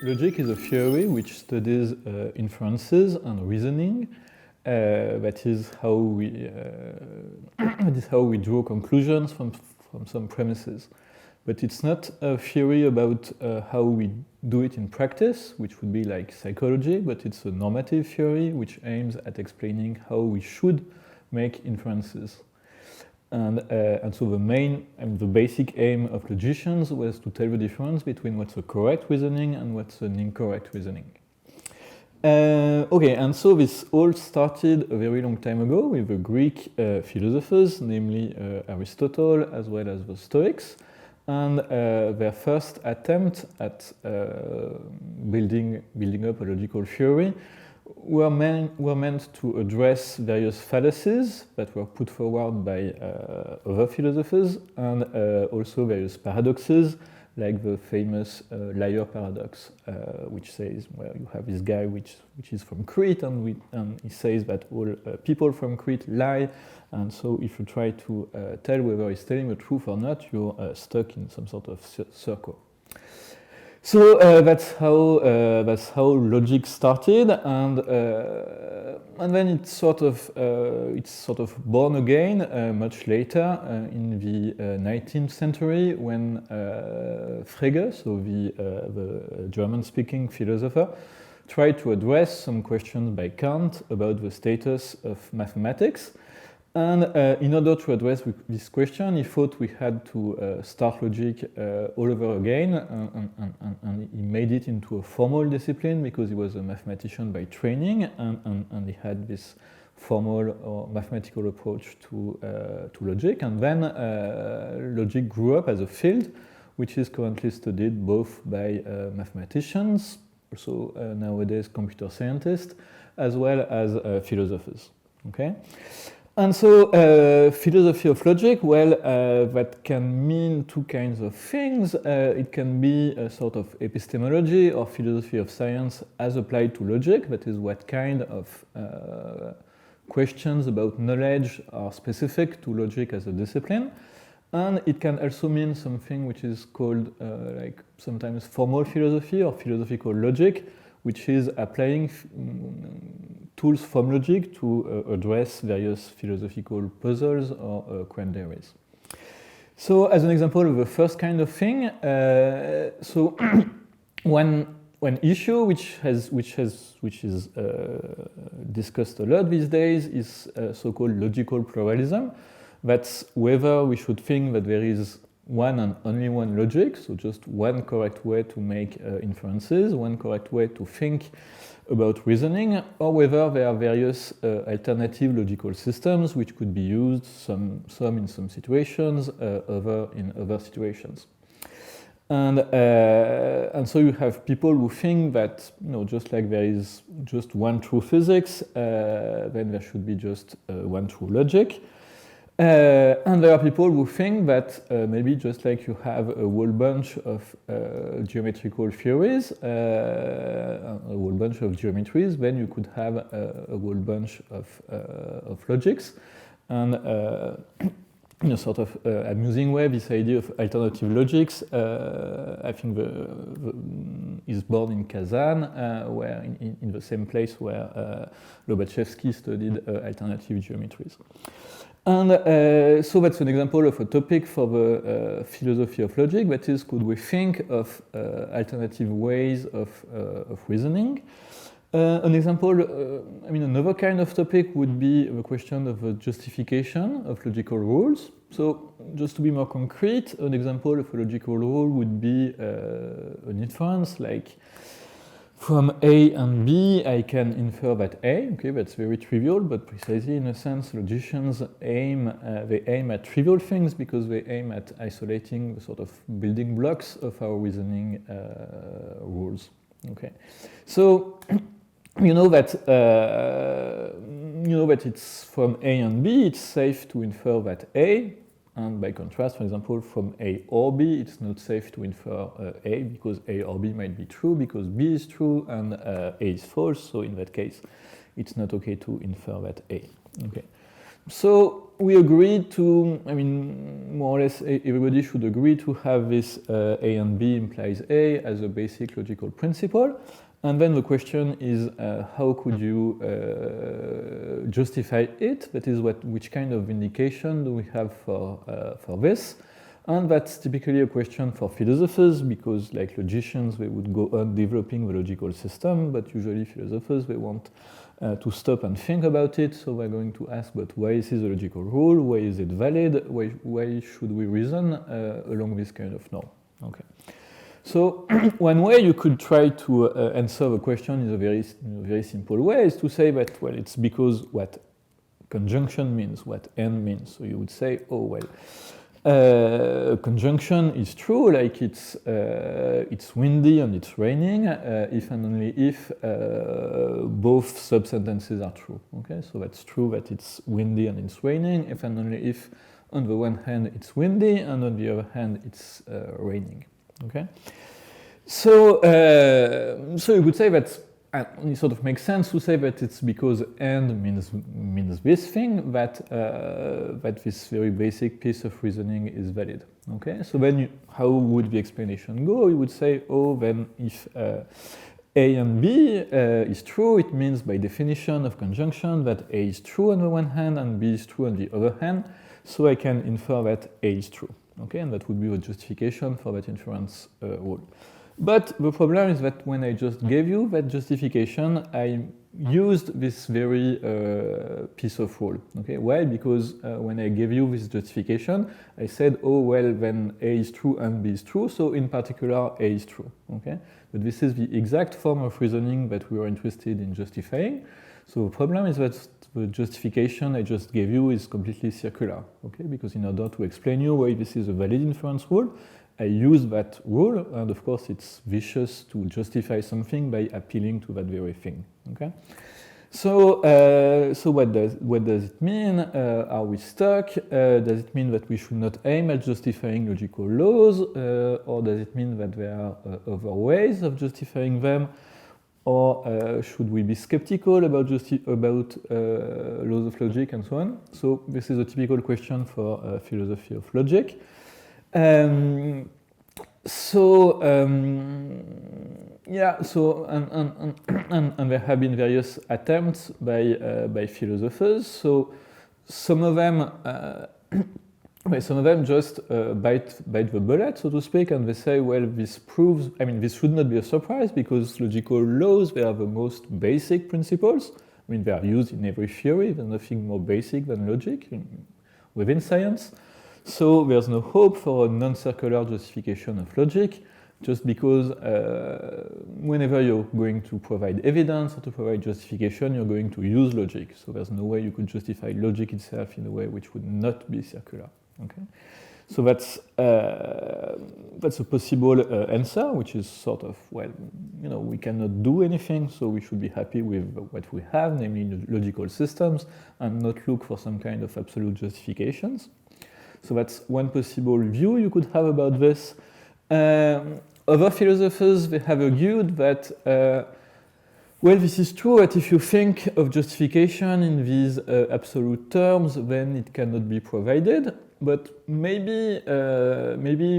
Logic is a theory which studies inferences and reasoning. That is how we draw conclusions from some premises. But it's not a theory about how we do it in practice, which would be like psychology, but it's a normative theory which aims at explaining how we should make inferences. And so the basic aim of logicians was to tell the difference between what's a correct reasoning and what's an incorrect reasoning. Okay, and so this all started a very long time ago with the Greek philosophers, namely Aristotle as well as the Stoics, and their first attempt at building up a logical theory were meant to address various fallacies that were put forward by other philosophers, and also various paradoxes, like the famous liar paradox, which says, well, you have this guy which is from Crete, and he says that all people from Crete lie, and so if you try to tell whether he's telling the truth or not, you're stuck in some sort of circle. So that's how logic started, and then it's sort of born again much later in the 19th century when Frege, so the German-speaking philosopher, tried to address some questions by Kant about the status of mathematics. And in order to address this question, he thought we had to start logic all over again, and he made it into a formal discipline because he was a mathematician by training, and he had this formal or mathematical approach to logic. And then logic grew up as a field, which is currently studied both by mathematicians, also nowadays computer scientists, as well as philosophers. Okay. And so philosophy of logic, well, that can mean two kinds of things. It can be a sort of epistemology or philosophy of science as applied to logic, that is what kind of questions about knowledge are specific to logic as a discipline. And it can also mean something which is called like sometimes formal philosophy or philosophical logic, which is applying tools from logic to address various philosophical puzzles or quandaries. So, as an example of the first kind of thing, so one issue which is discussed a lot these days is so-called logical pluralism. That's whether we should think that there is one and only one logic, so just one correct way to make inferences, one correct way to think about reasoning, or whether there are various alternative logical systems which could be used, some in some situations, other in other situations. And so you have people who think that, just like there is just one true physics, then there should be just one true logic. And there are people who think that maybe just like you have a whole bunch of geometrical theories, a whole bunch of geometries, then you could have a whole bunch of logics. And in a sort of amusing way, this idea of alternative logics, I think is born in Kazan, where in the same place where Lobachevsky studied alternative geometries. And so that's an example of a topic for the philosophy of logic, that is, could we think of alternative ways of reasoning? An example, another kind of topic would be the question of the justification of logical rules. So just to be more concrete, an example of a logical rule would be an inference like, from A and B, I can infer that A. Okay, that's very trivial, but precisely in a sense, logicians aim at trivial things because they aim at isolating the sort of building blocks of our reasoning rules. Okay, so you know that it's from A and B. It's safe to infer that A. And by contrast, for example, from A or B, it's not safe to infer A because A or B might be true because B is true and A is false. So in that case, it's not okay to infer that A. Okay. So we agreed to, more or less everybody should agree to have this A and B implies A as a basic logical principle. And then the question is, how could you justify it? That is, which kind of indication do we have for this? And that's typically a question for philosophers, because like logicians, they would go on developing the logical system, but usually philosophers, they want to stop and think about it. So we're going to ask, but why is this a logical rule? Why is it valid? Why should we reason along this kind of norm? Okay. So one way you could try to answer the question is a very simple way, is to say that, well, it's because what conjunction means, what and means. So you would say, oh, well, conjunction is true, like it's windy and it's raining, if and only if both sub-sentences are true. Okay, so that's true that it's windy and it's raining, if and only if on the one hand it's windy and on the other hand it's raining. Okay, so you could say that it sort of makes sense to say that it's because and means this thing that that this very basic piece of reasoning is valid. Okay, so then how would the explanation go? You would say, oh, then if A and B is true, it means by definition of conjunction that A is true on the one hand and B is true on the other hand. So I can infer that A is true. Okay, and that would be the justification for that inference rule. But the problem is that when I just gave you that justification, I used this very piece of rule. Okay, why? Because when I gave you this justification, I said, oh, well, then A is true and B is true, so in particular, A is true. Okay, but this is the exact form of reasoning that we are interested in justifying. So the problem is that the justification I just gave you is completely circular. Okay, because in order to explain you why this is a valid inference rule, I use that rule, and of course it's vicious to justify something by appealing to that very thing. Okay, so what does it mean? Are we stuck? Does it mean that we should not aim at justifying logical laws, or does it mean that there are other ways of justifying them? Or should we be skeptical about laws of logic and so on? So this is a typical question for philosophy of logic. And there have been various attempts by philosophers. So some of them just bite the bullet, so to speak, and they say, well, this proves, I mean, this should not be a surprise because logical laws, they are the most basic principles. I mean, they are used in every theory. There's nothing more basic than logic within science. So there's no hope for a non-circular justification of logic, just because whenever you're going to provide evidence or to provide justification, you're going to use logic. So there's no way you could justify logic itself in a way which would not be circular. Okay, so that's a possible answer, which is sort of, well, you know, we cannot do anything, so we should be happy with what we have, namely logical systems, and not look for some kind of absolute justifications. So that's one possible view you could have about this. Other philosophers, they have argued that, well, this is true, that if you think of justification in these absolute terms, then it cannot be provided. But maybe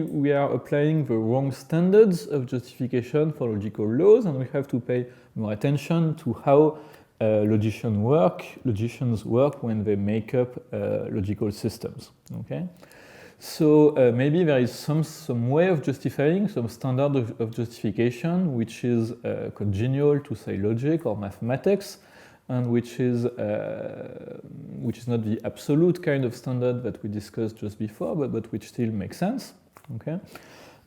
we are applying the wrong standards of justification for logical laws, and we have to pay more attention to how logicians work when they make up logical systems. Okay, so maybe there is some way of justifying, some standard of justification which is congenial to, say, logic or mathematics, and which is not the absolute kind of standard that we discussed just before, but which still makes sense. Okay,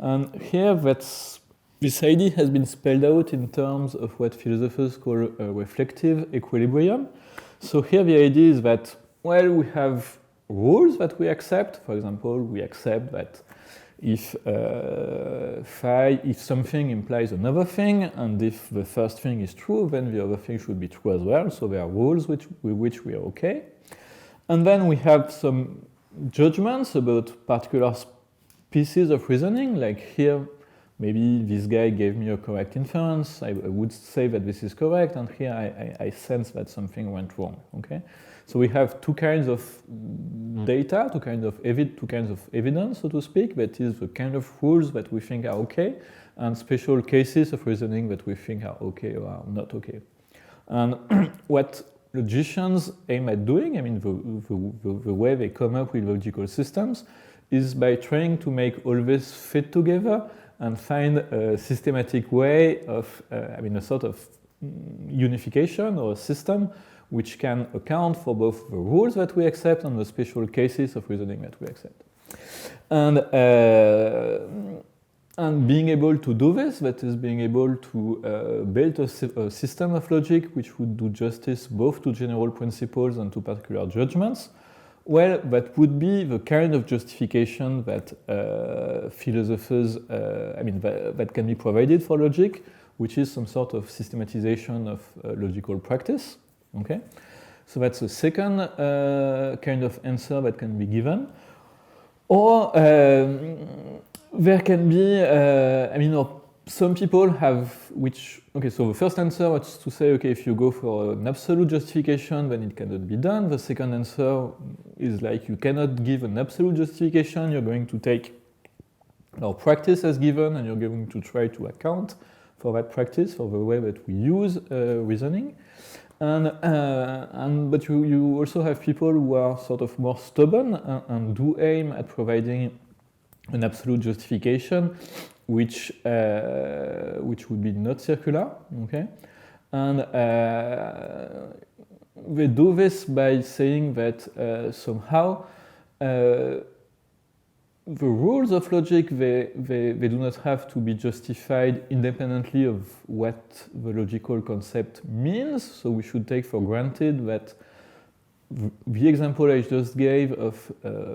and here this idea has been spelled out in terms of what philosophers call a reflective equilibrium. So here the idea is that, well, we have rules that we accept. For example, we accept that if something implies another thing, and if the first thing is true, then the other thing should be true as well. So there are rules with which we are okay. And then we have some judgments about particular pieces of reasoning, like here, maybe this guy gave me a correct inference. I would say that this is correct, and here I sense that something went wrong. Okay, So we have two kinds of data, two kinds of evidence, so to speak. That is the kind of rules that we think are okay, and special cases of reasoning that we think are okay or are not okay. And what logicians aim at doing, I mean, the way they come up with logical systems, is by trying to make all this fit together and find a systematic way of, a sort of unification or a system which can account for both the rules that we accept and the special cases of reasoning that we accept. And being able to do this, that is being able to build a system of logic which would do justice both to general principles and to particular judgments, well, that would be the kind of justification that philosophers, that can be provided for logic, which is some sort of systematization of logical practice. Okay, so that's the second kind of answer that can be given. Or there can be, some people have so the first answer was to say, okay, if you go for an absolute justification, then it cannot be done. The second answer is like, you cannot give an absolute justification. You're going to take our practice as given, and you're going to try to account for that practice, for the way that we use reasoning. But you also have people who are sort of more stubborn and do aim at providing an absolute justification, which would be not circular, okay? And they do this by saying that somehow the rules of logic, they do not have to be justified independently of what the logical concept means. So we should take for granted that the example I just gave of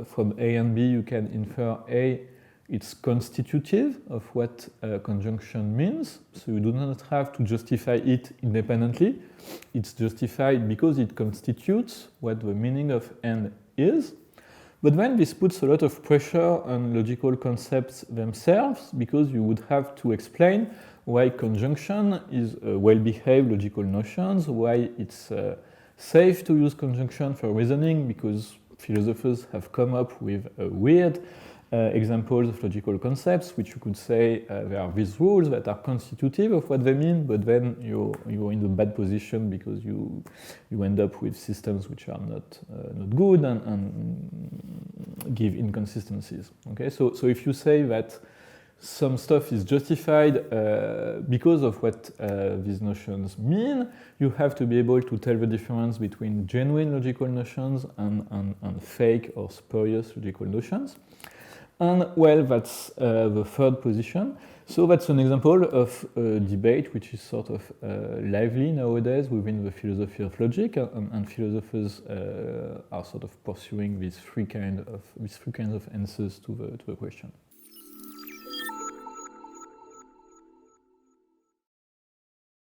from A and B, you can infer A, it's constitutive of what conjunction means. So you do not have to justify it independently. It's justified because it constitutes what the meaning of N is. But then this puts a lot of pressure on logical concepts themselves, because you would have to explain why conjunction is a well-behaved logical notion, why it's safe to use conjunction for reasoning, because philosophers have come up with weird examples of logical concepts, which you could say there are these rules that are constitutive of what they mean, but then you're in a bad position because you end up with systems which are not good and give inconsistencies. Okay, so if you say that some stuff is justified because of what these notions mean, you have to be able to tell the difference between genuine logical notions and fake or spurious logical notions. And well, that's the third position. So that's an example of a debate which is sort of lively nowadays within the philosophy of logic, and philosophers are sort of pursuing these three kinds of answers to the question.